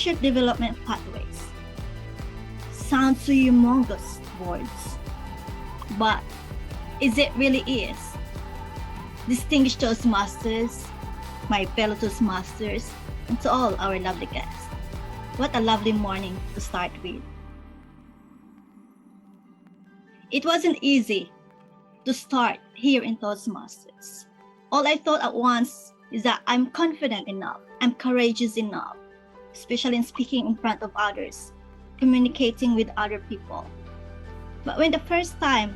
leadership development pathways. Sounds so humongous words, but is it really is? Distinguished Toastmasters, my fellow Toastmasters, and to all our lovely guests, what a lovely morning to start with. It wasn't easy to start here in Toastmasters. All I thought at once is that I'm confident enough, I'm courageous enough, especially in speaking in front of others, communicating with other people. But when the first time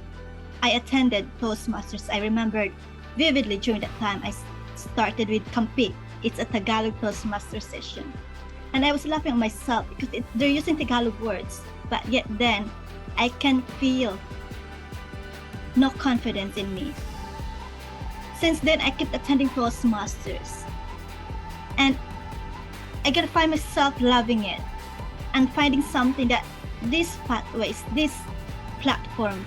I attended Toastmasters, I remembered vividly during that time I started with Kampi. It's a Tagalog Toastmaster session. And I was laughing at myself because they're using Tagalog words, but yet then I can feel no confidence in me. Since then, I kept attending Toastmasters. And I gotta find myself loving it and finding something that these pathways, this platform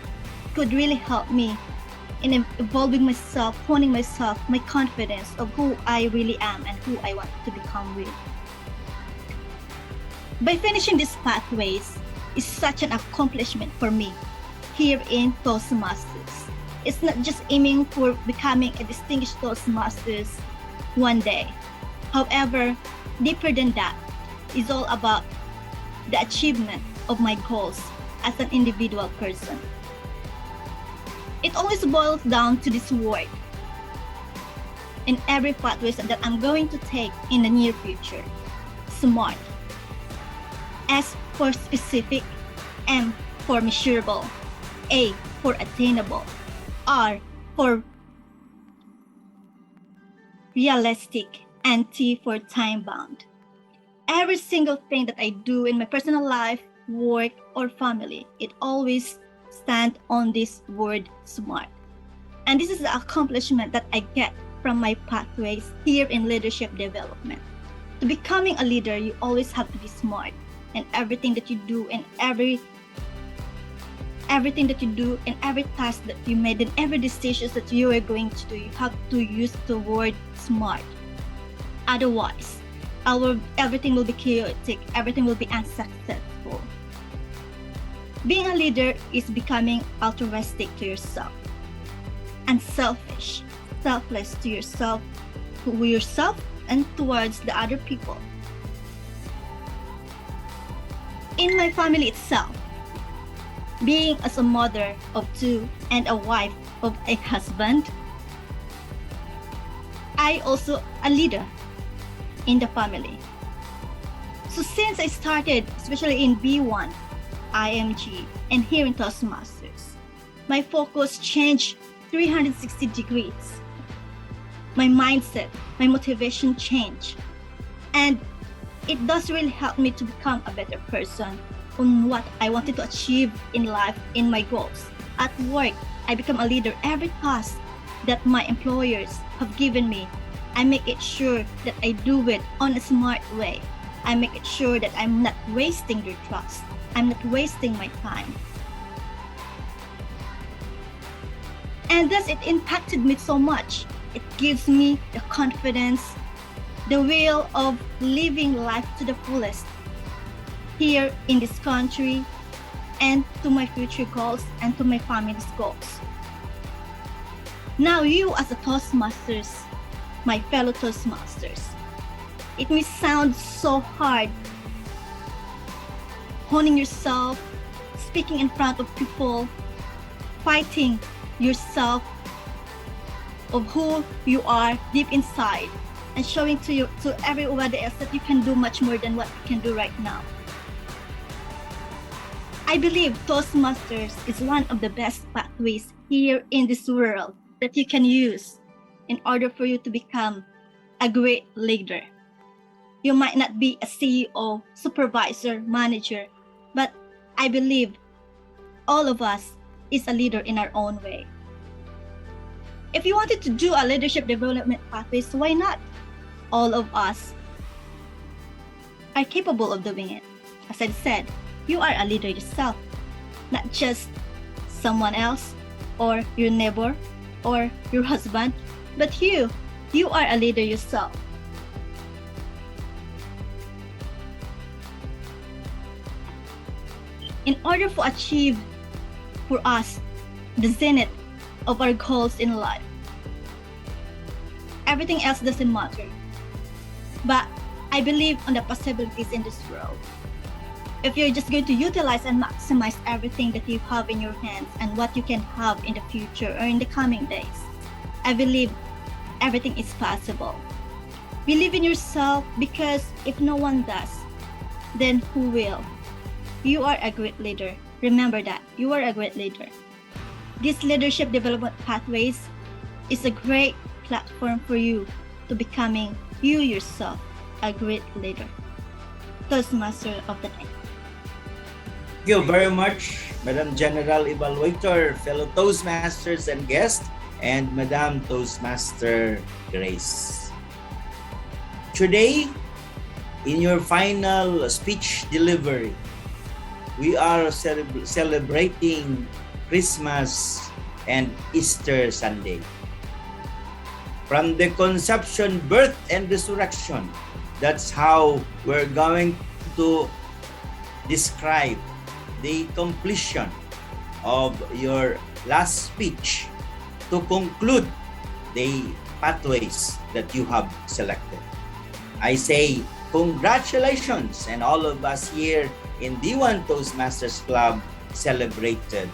could really help me in evolving myself, honing myself, my confidence of who I really am and who I want to become with. By finishing these pathways is such an accomplishment for me here in Toastmasters. It's not just aiming for becoming a distinguished Toastmasters one day. However, deeper than that is all about the achievement of my goals as an individual person. It always boils down to this word in every pathways that I'm going to take in the near future. SMART. S for specific, M for measurable, A for attainable, R for realistic, and T for time-bound. Every single thing that I do in my personal life, work, or family, it always stands on this word SMART. And this is the accomplishment that I get from my pathways here in leadership development. To becoming a leader, you always have to be smart. And everything that you do and everything that you do and every task that you made and every decisions that you are going to do, you have to use the word SMART. Otherwise, everything will be chaotic, everything will be unsuccessful. Being a leader is becoming altruistic to yourself, unselfish, selfless to yourself and towards the other people. In my family itself, being as a mother of two and a wife of a husband, I also a leader in the family. So since I started, especially in B1, IMG, and here in Toastmasters, my focus changed 360 degrees. My mindset, my motivation changed. And it does really help me to become a better person on what I wanted to achieve in life, in my goals. At work, I become a leader. Every task that my employers have given me, I make it sure that I do it on a smart way. I make it sure that I'm not wasting their trust. I'm not wasting my time. And thus it impacted me so much. It gives me the confidence, the will of living life to the fullest here in this country and to my future goals and to my family's goals. Now you as a Toastmasters, my fellow Toastmasters, it may sound so hard honing yourself, speaking in front of people, fighting yourself of who you are deep inside and showing to everybody else that you can do much more than what you can do right now. I believe Toastmasters is one of the best pathways here in this world that you can use in order for you to become a great leader. You might not be a CEO, supervisor, manager, but I believe all of us is a leader in our own way. If you wanted to do a leadership development pathway, so why not? All of us are capable of doing it. As I said, you are a leader yourself, not just someone else or your neighbor or your husband, but you are a leader yourself. In order to achieve for us the zenith of our goals in life, everything else doesn't matter. But I believe on the possibilities in this world. If you're just going to utilize and maximize everything that you have in your hands and what you can have in the future or in the coming days, I believe everything is possible. Believe in yourself, because if no one does, then who will? You are a great leader. Remember that. You are a great leader. This leadership development pathways is a great platform for you to becoming you yourself a great leader. Toastmaster of the night. Thank you very much, Madam General Evaluator, fellow Toastmasters and guests, and Madam Toastmaster Grace. Today, in your final speech delivery, we are celebrating Christmas and Easter Sunday. From the conception, birth, and resurrection, that's how we're going to describe the completion of your last speech to conclude the pathways that you have selected. I say congratulations, and all of us here in D1 Toastmasters Club celebrated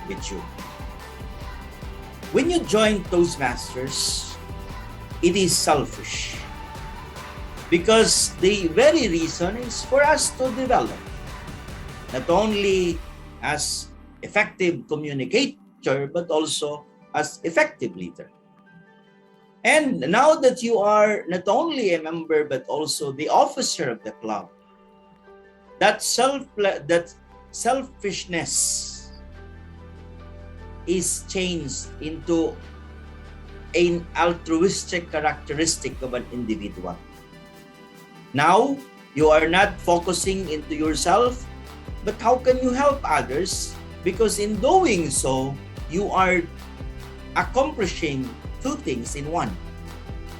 with you. When you join Toastmasters, it is selfish, because the very reason is for us to develop not only as effective communicator, but also as effective leader. And now that you are not only a member, but also the officer of the club, that selfishness is changed into an altruistic characteristic of an individual. Now, you are not focusing into yourself, but how can you help others? Because in doing so, you are accomplishing two things in one.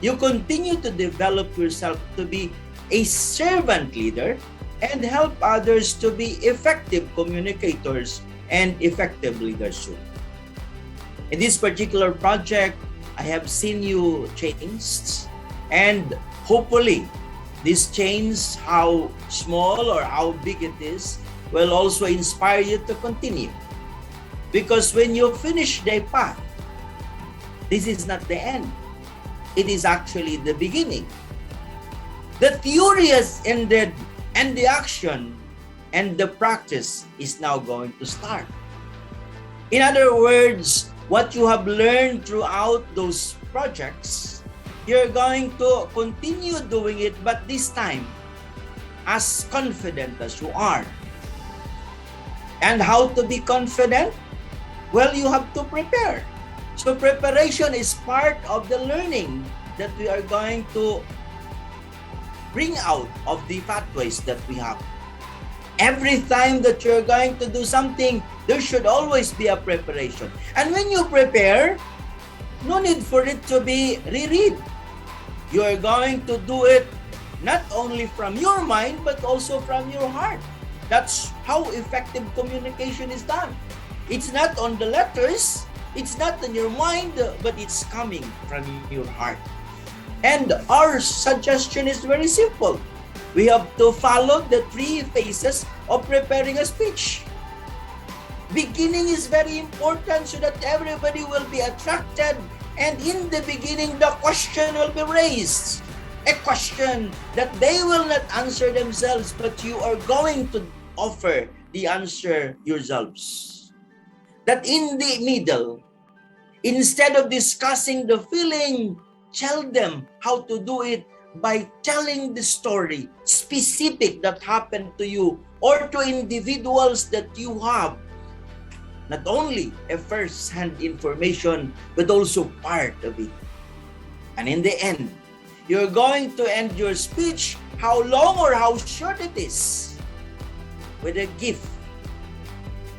You continue to develop yourself to be a servant leader and help others to be effective communicators and effective leaders too. In this particular project, I have seen you changed, and hopefully this change, how small or how big it is, will also inspire you to continue. Because when you finish the path, this is not the end. It is actually the beginning. The theory has ended, and the action and the practice is now going to start. In other words, what you have learned throughout those projects, you're going to continue doing it, but this time as confident as you are. And how to be confident? Well, you have to prepare. So preparation is part of the learning that we are going to bring out of the pathways that we have. Every time that you're going to do something, there should always be a preparation. And when you prepare, no need for it to be reread. You're going to do it not only from your mind, but also from your heart. That's how effective communication is done. It's not on the letters, it's not in your mind, but it's coming from your heart. And our suggestion is very simple. We have to follow the 3 phases of preparing a speech. Beginning is very important so that everybody will be attracted, and in the beginning, the question will be raised. A question that they will not answer themselves, but you are going to offer the answer yourselves. That in the middle, instead of discussing the feeling, tell them how to do it by telling the story specific that happened to you or to individuals that you have. Not only a first-hand information, but also part of it. And in the end, you're going to end your speech, how long or how short it is, with a gift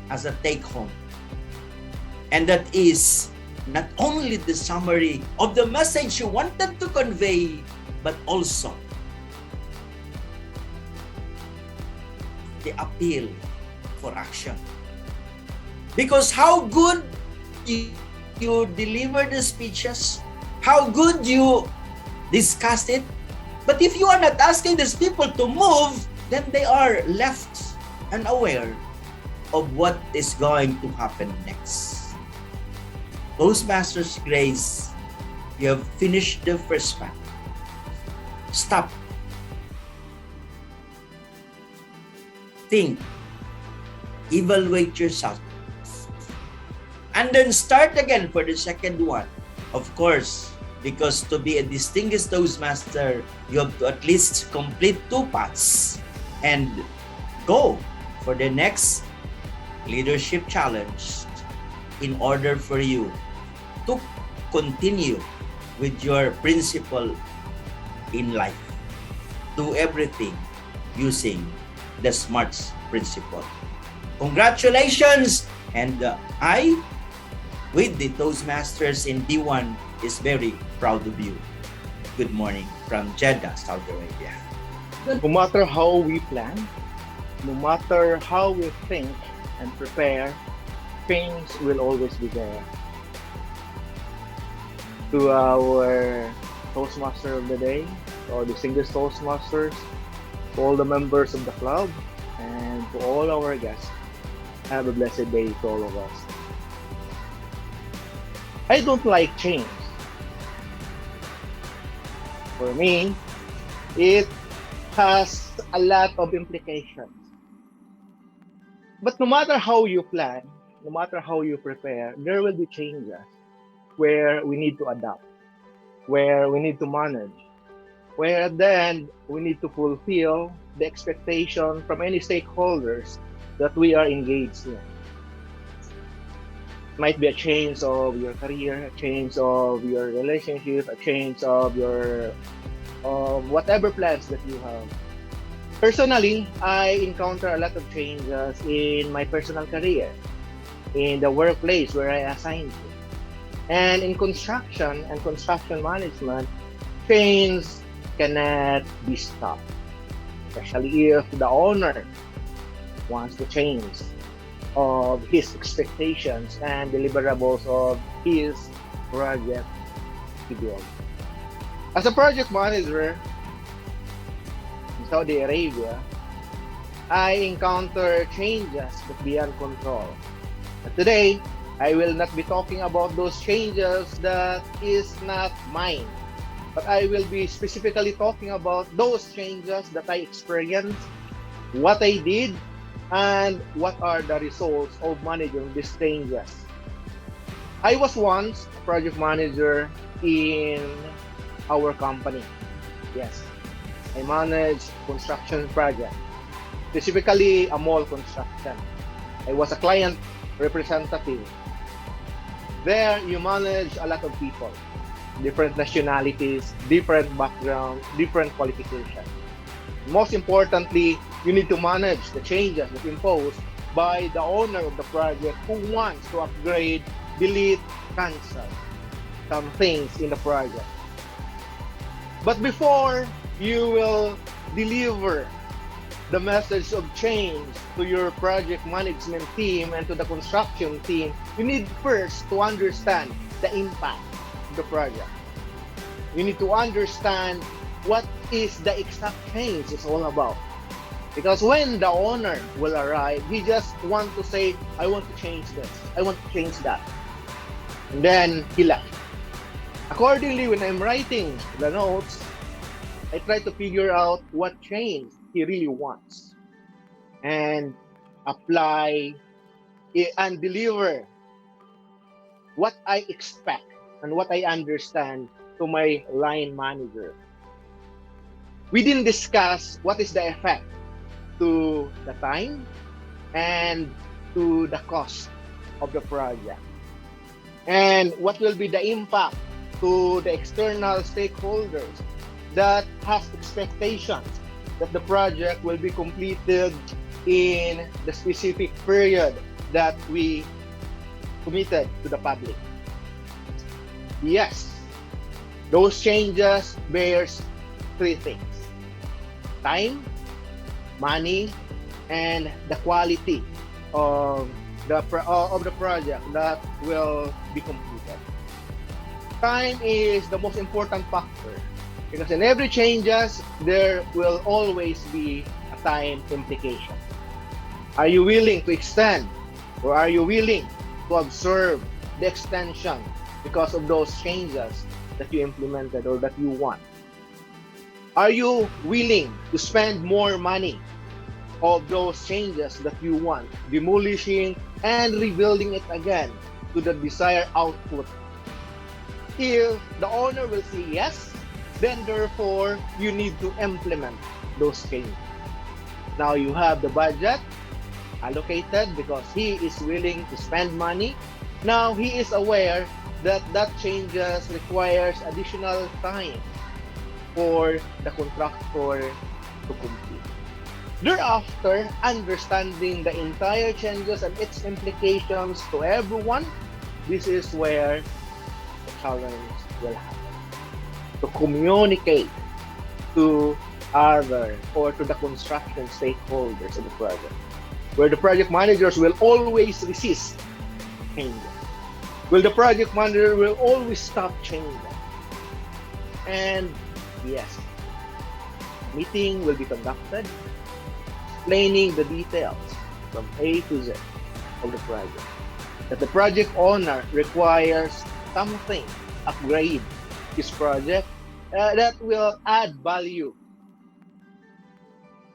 as a take-home. And that is not only the summary of the message you wanted to convey, but also the appeal for action. Because how good you deliver the speeches, how good you discuss it, but if you are not asking these people to move, then they are left unaware of what is going to happen next. Toastmasters Grace, you have finished the first part. Stop. Think. Evaluate yourself. And then start again for the second one. Of course, because to be a distinguished Toastmaster, you have to at least complete 2 parts and go for the next leadership challenge in order for you to continue with your principle in life. Do everything using the SMARTS principle. Congratulations! And I, with the Toastmasters in D1, is very proud of you. Good morning from Jeddah, Saudi Arabia. No matter how we plan, no matter how we think and prepare, things will always be there. To our Toastmaster of the day, or distinguished Toastmasters, to all the members of the club, and to all our guests, have a blessed day to all of us. I don't like change. For me, it has a lot of implications. But no matter how you plan, no matter how you prepare, there will be changes where we need to adapt, where we need to manage, where at the end we need to fulfill the expectation from any stakeholders that we are engaged in. Might be a change of your career, a change of your relationship, a change of your whatever plans that you have. Personally, I encounter a lot of changes in my personal career, in the workplace where I assigned to. And in construction and construction management, change cannot be stopped, especially if the owner wants to change of his expectations and deliverables of his project to build. As a project manager in Saudi Arabia, I encounter changes that beyond control. But today, I will not be talking about those changes that is not mine, but I will be specifically talking about those changes that I experienced, what I did, and what are the results of managing these changes. I was once a project manager in our company. Yes, I managed construction project, specifically a mall construction. I was a client representative. There, you manage a lot of people, different nationalities, different backgrounds, different qualifications. Most importantly, you need to manage the changes that imposed by the owner of the project who wants to upgrade, delete, cancel some things in the project. But before you will deliver the message of change to your project management team and to the construction team, you need first to understand the impact of the project. You need to understand what is the exact change it's all about. Because when the owner will arrive, he just want to say, I want to change this, I want to change that. And then he left. Accordingly, when I'm writing the notes, I try to figure out what change he really wants and apply and deliver what I expect and what I understand to my line manager. We didn't discuss what is the effect to the time and to the cost of the project, and what will be the impact to the external stakeholders that has expectations that the project will be completed in the specific period that we committed to the public. Yes, those changes bears 3 things: time, money, and the quality of the project that will be completed. Time is the most important factor because in every changes there will always be a time implication. Are you willing to extend, or are you willing to observe the extension because of those changes that you implemented or that you want? Are you willing to spend more money of those changes that you want, demolishing and rebuilding it again to the desired output? If the owner will say yes, then therefore you need to implement those changes. Now you have the budget allocated because he is willing to spend money. Now he is aware that that changes requires additional time for the contractor to complete. Thereafter, understanding the entire changes and its implications to everyone, this is where the challenge will happen. To communicate to other or to the construction stakeholders of the project, where the project managers will always resist changes. Will the project manager will always stop changing. And yes, meeting will be conducted explaining the details from A to Z of the project. That the project owner requires something, upgrade his project that will add value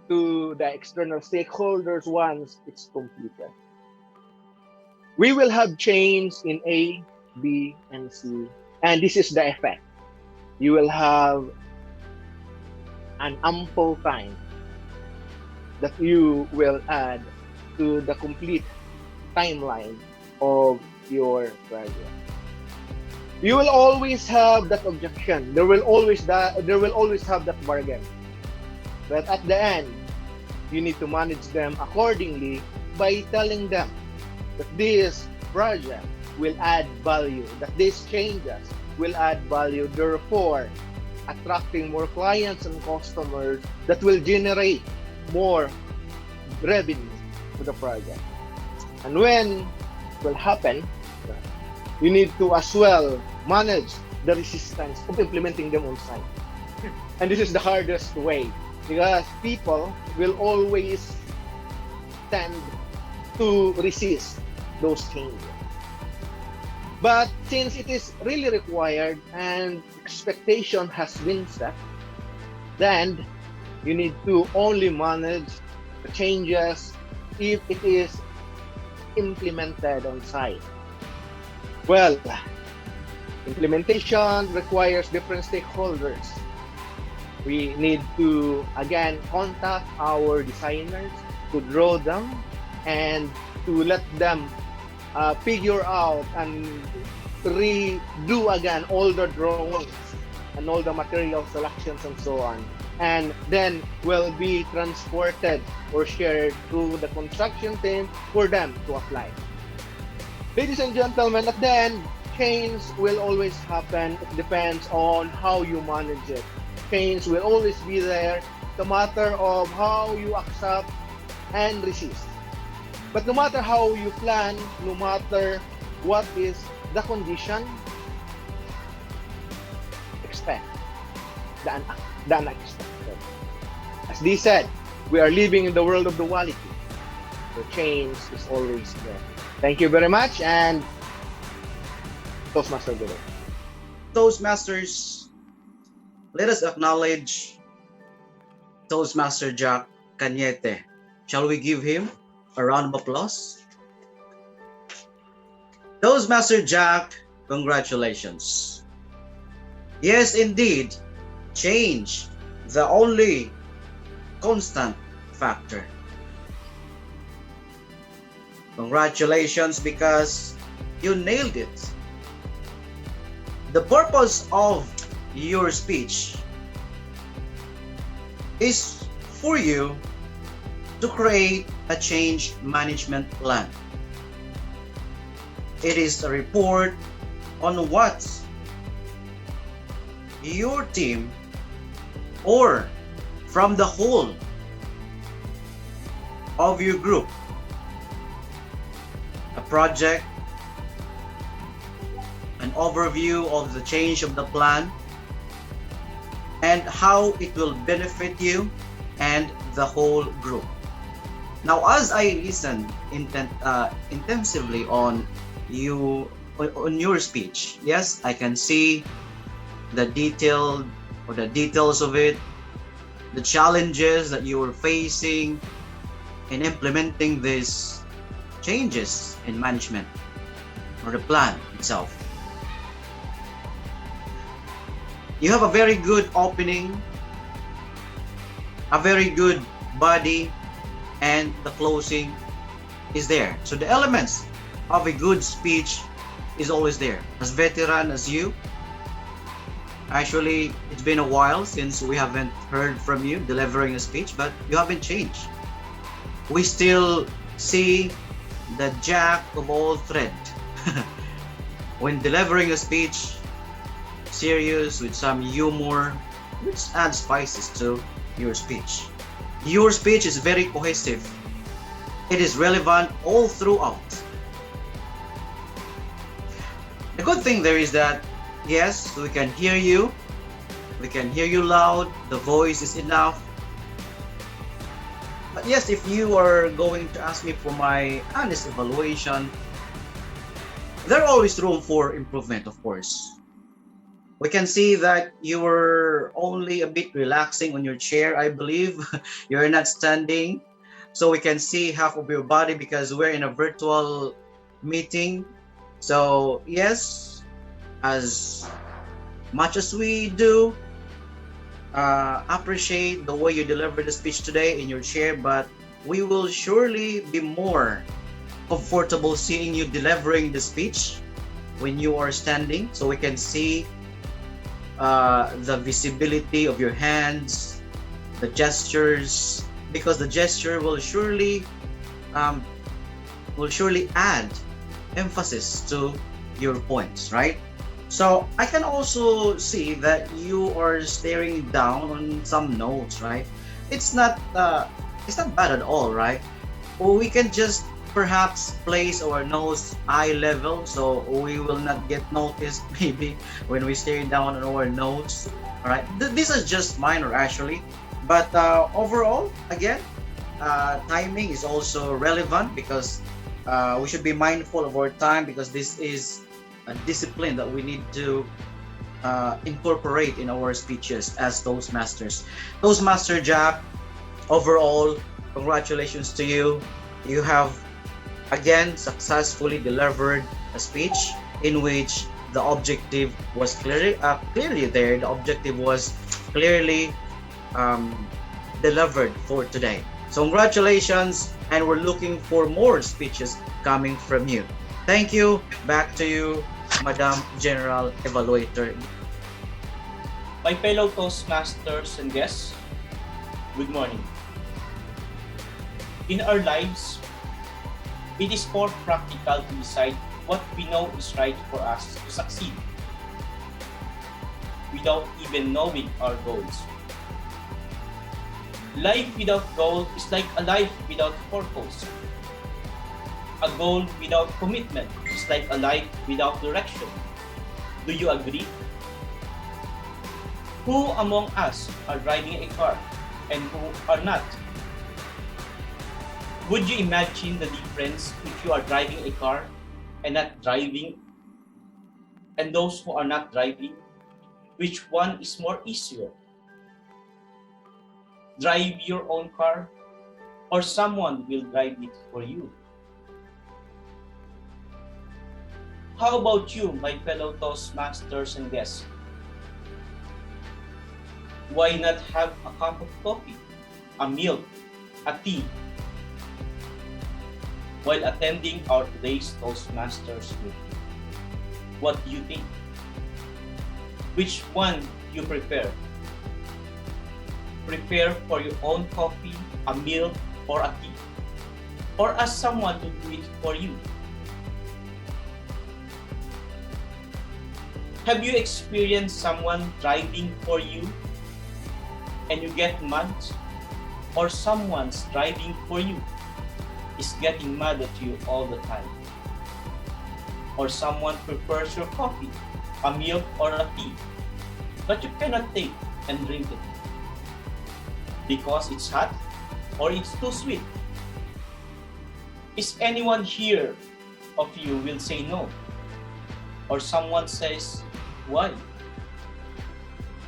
to the external stakeholders once it's completed. We will have change in A, B, and C, and this is the effect. You will have an ample time that you will add to the complete timeline of your project. You will always have that objection. There will always have that bargain. But at the end, you need to manage them accordingly by telling them that this project will add value, that these changes will add value, therefore attracting more clients and customers that will generate more revenue to the project. And when it will happen, you need to as well manage the resistance of implementing them on site. And this is the hardest way because people will always tend to resist those changes. But since it is really required and expectation has been set, then you need to only manage the changes if it is implemented on site. Well, implementation requires different stakeholders. We need to, again, contact our designers to draw them and to let them figure out and redo again all the drawings and all the material selections and so on, and then will be transported or shared through the construction team for them to apply. Ladies and gentlemen, at the end, change will always happen. It depends on how you manage it. Change will always be there. It's a matter of how you accept and resist. But no matter how you plan, no matter what is the condition, expect the unexpected. As they said, we are living in the world of duality. The change is always there. Thank you very much, and Toastmaster Guru. Toastmasters, let us acknowledge Toastmaster Jack Cañete. Shall we give him a round of applause? Toastmaster Jack, congratulations. Yes, indeed, change, the only constant factor. Congratulations because you nailed it. The purpose of your speech is for you to create a change management plan. It is a report on what your team or from the whole of your group a project, an overview of the change of the plan, and how it will benefit you and the whole group. Now, as I listen intensively on your speech, yes, I can see the details of it, the challenges that you were facing in implementing these changes in management or the plan itself. You have a very good opening, a very good body, and the closing is there. So the elements of a good speech is always there. As veteran as you, actually it's been a while since we haven't heard from you delivering a speech, but you haven't changed. We still see the jack of all trade when delivering a speech, serious with some humor, which adds spices to your speech. Your speech is very cohesive. It is relevant all throughout. The good thing there is that, yes, we can hear you. We can hear you loud. The voice is enough. But yes, if you are going to ask me for my honest evaluation, there's always room for improvement, of course. We can see that you were only a bit relaxing on your chair, I believe. You're not standing. So we can see half of your body because we're in a virtual meeting. So yes, as much as we do appreciate the way you delivered the speech today in your chair, but we will surely be more comfortable seeing you delivering the speech when you are standing, so we can see the visibility of your hands, the gestures, because the gesture will surely add emphasis to your points, right? So I can also see that you are staring down on some notes, right? It's not bad at all, right? Or we can just perhaps place our nose eye level so we will not get noticed maybe when we stare down on our notes. All right, this is just minor actually, but overall, again, timing is also relevant because we should be mindful of our time, because this is a discipline that we need to incorporate in our speeches as Toastmasters. Toastmaster Jack, overall, congratulations to you. You have again successfully delivered a speech in which the objective was clearly there. The objective was clearly delivered for today. So congratulations, and we're looking for more speeches coming from you. Thank you. Back to you, Madam General Evaluator. My fellow Toastmasters and guests, good morning. In our lives, it is more practical to decide what we know is right for us to succeed without even knowing our goals. Life without goal is like a life without purpose. A goal without commitment is like a life without direction. Do you agree? Who among us are driving a car and who are not? Would you imagine the difference if you are driving a car and not driving, and those who are not driving? Which one is more easier? Drive your own car, or someone will drive it for you? How about you, my fellow Toastmasters and guests? Why not have a cup of coffee, a milk, a tea, while attending our today's Toastmasters meeting? What do you think? Which one you prefer? Prepare for your own coffee, a milk, or a tea? Or ask someone to do it for you? Have you experienced someone driving for you and you get mad? Or someone's driving for you is getting mad at you all the time? or someone prefers your coffee, a milk, or a tea, but you cannot take and drink it because it's hot or it's too sweet. Is anyone here of you will say no? Or someone says, why?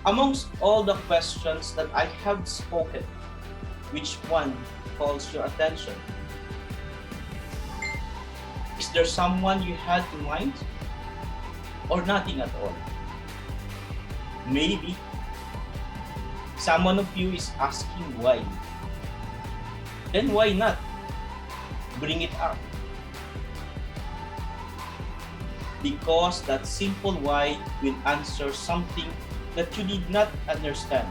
Amongst all the questions that I have spoken, which one calls your attention? Is there someone you had in mind? Or nothing at all? Maybe someone of you is asking why. Then why not bring it up? Because that simple why will answer something that you did not understand.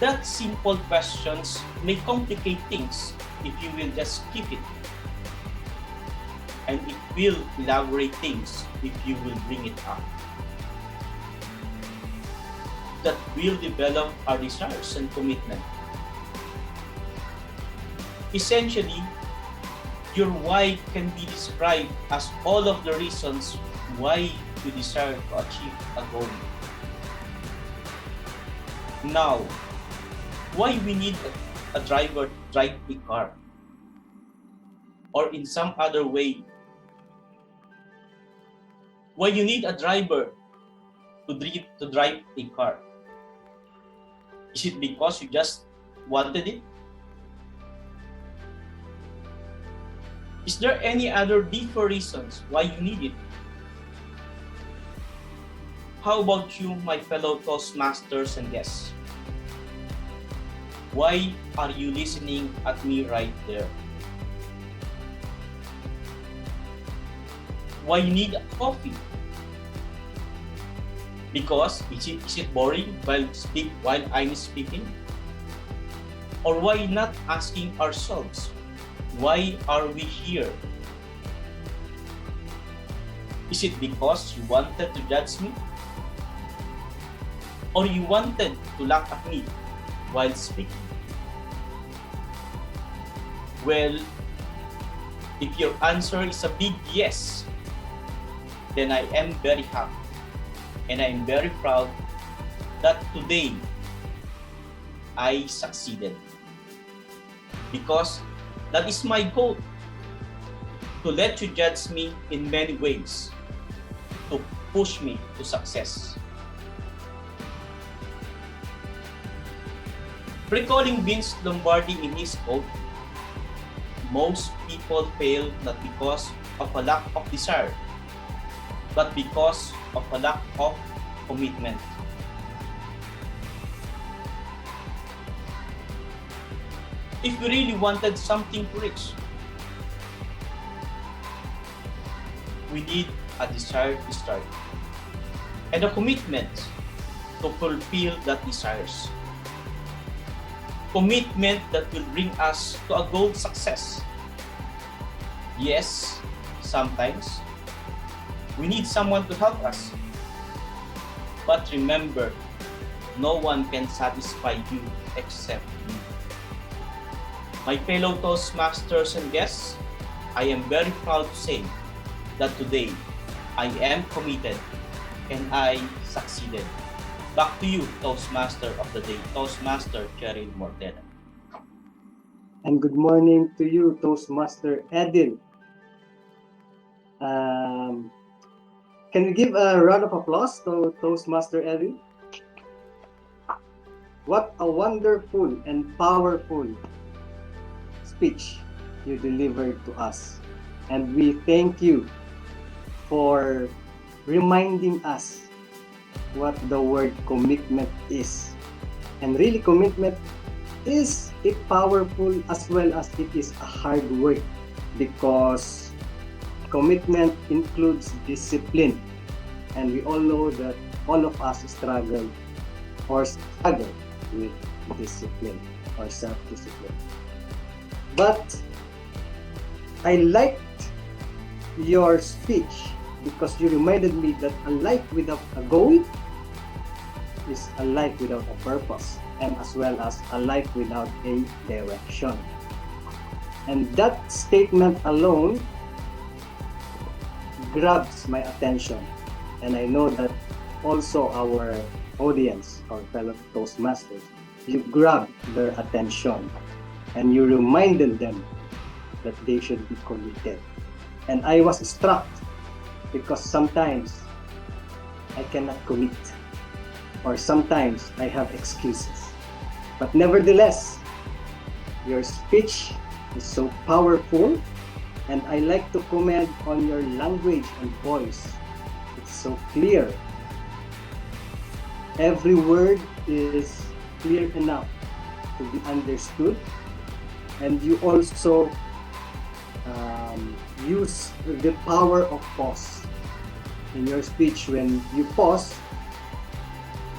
That simple questions may complicate things if you will just keep it. And it will elaborate things if you will bring it up. That will develop our desires and commitment. Essentially, your why can be described as all of the reasons why you desire to achieve a goal. Now, why we need a driver to drive a car? Or in some other way, why you need a driver to drive a car? Is it because you just wanted it? Is there any other deeper reasons why you need it? How about you, my fellow Toastmasters and guests? Why are you listening at me right there? Why you need a coffee? Because is it boring while I'm speaking? Or why not asking ourselves, why are we here? Is it because you wanted to judge me? Or you wanted to laugh at me while speaking? Well, if your answer is a big yes, then I am very happy and I am very proud that today I succeeded. Because that is my goal, to let you judge me in many ways, to push me to success. Recalling Vince Lombardi in his quote, most people fail not because of a lack of desire, but because of a lack of commitment. If we really wanted something to reach, we need a desire to start and a commitment to fulfill that desires. Commitment that will bring us to a goal success. Yes, sometimes we need someone to help us. But remember, no one can satisfy you except me. My fellow Toastmasters and guests, I am very proud to say that today I am committed and I succeeded. Back to you, Toastmaster of the Day, Toastmaster Cheryl Mortena. And good morning to you, Toastmaster Edil. Can we give a round of applause to Toastmaster Edil? What a wonderful and powerful speech you delivered to us. And we thank you for reminding us what the word commitment is. And really, commitment is it powerful as well as it is a hard work, because commitment includes discipline. And we all know that all of us struggle with discipline or self-discipline. But I liked your speech because you reminded me that a life without a goal is a life without a purpose, and as well as a life without a direction. And that statement alone grabs my attention. And I know that also our audience, our fellow Toastmasters, you grab their attention and you reminded them that they should be committed. And I was struck because sometimes I cannot commit, or sometimes I have excuses. But nevertheless, your speech is so powerful, and I like to comment on your language and voice. It's so clear. Every word is clear enough to be understood, and you also use the power of pause in your speech. When you pause,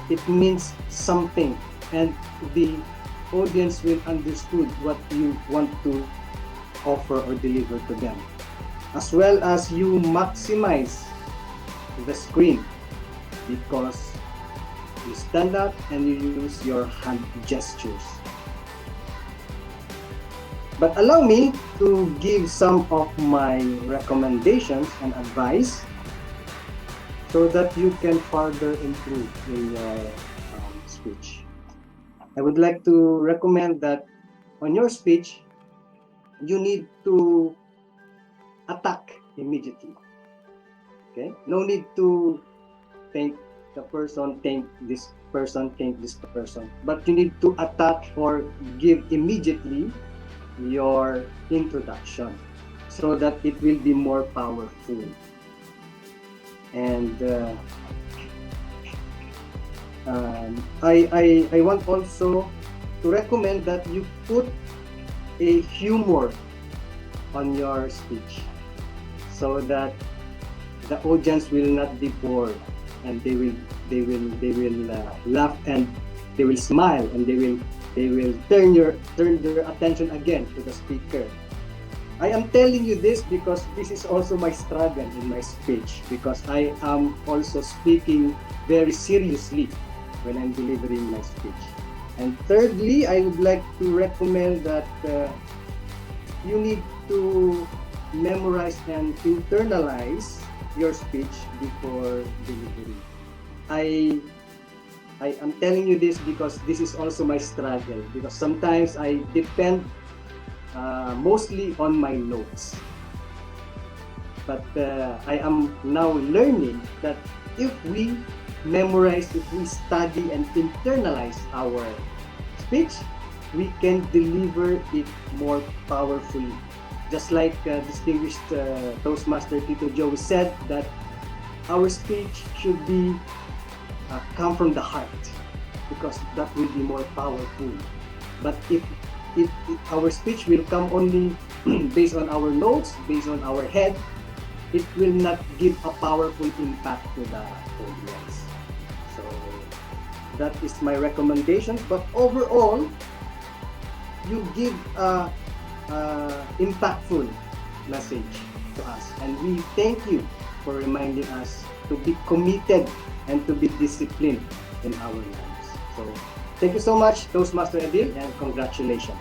it means something, and the audience will understood what you want to offer or deliver to them. As well as you maximize the screen because you stand up and you use your hand gestures. But allow me to give some of my recommendations and advice so that you can further improve in your speech. I would like to recommend that on your speech, you need to attack immediately. Okay? No need to thank the person, thank this person, thank this person. But you need to attack or give immediately your introduction so that it will be more powerful. And I want also to recommend that you put a humor on your speech so that the audience will not be bored, and they will laugh, and they will smile, and they will turn their attention again to the speaker. I am telling you this because this is also my struggle in my speech, because I am also speaking very seriously when I'm delivering my speech. And thirdly, I would like to recommend that you need to memorize and internalize your speech before delivery. I am telling you this because this is also my struggle, because sometimes I depend mostly on my notes. But I am now learning that if we memorize, if we study and internalize our speech, we can deliver it more powerfully. Just like distinguished Toastmaster Tito Joey said, that our speech should be come from the heart, because that will be more powerful. But if our speech will come only based on our notes, based on our head, it will not give a powerful impact to the audience. So that is my recommendation. But overall, you give a impactful message to us, and we thank you for reminding us to be committed and to be disciplined in our lives. So thank you so much, Toastmaster Edil, and congratulations.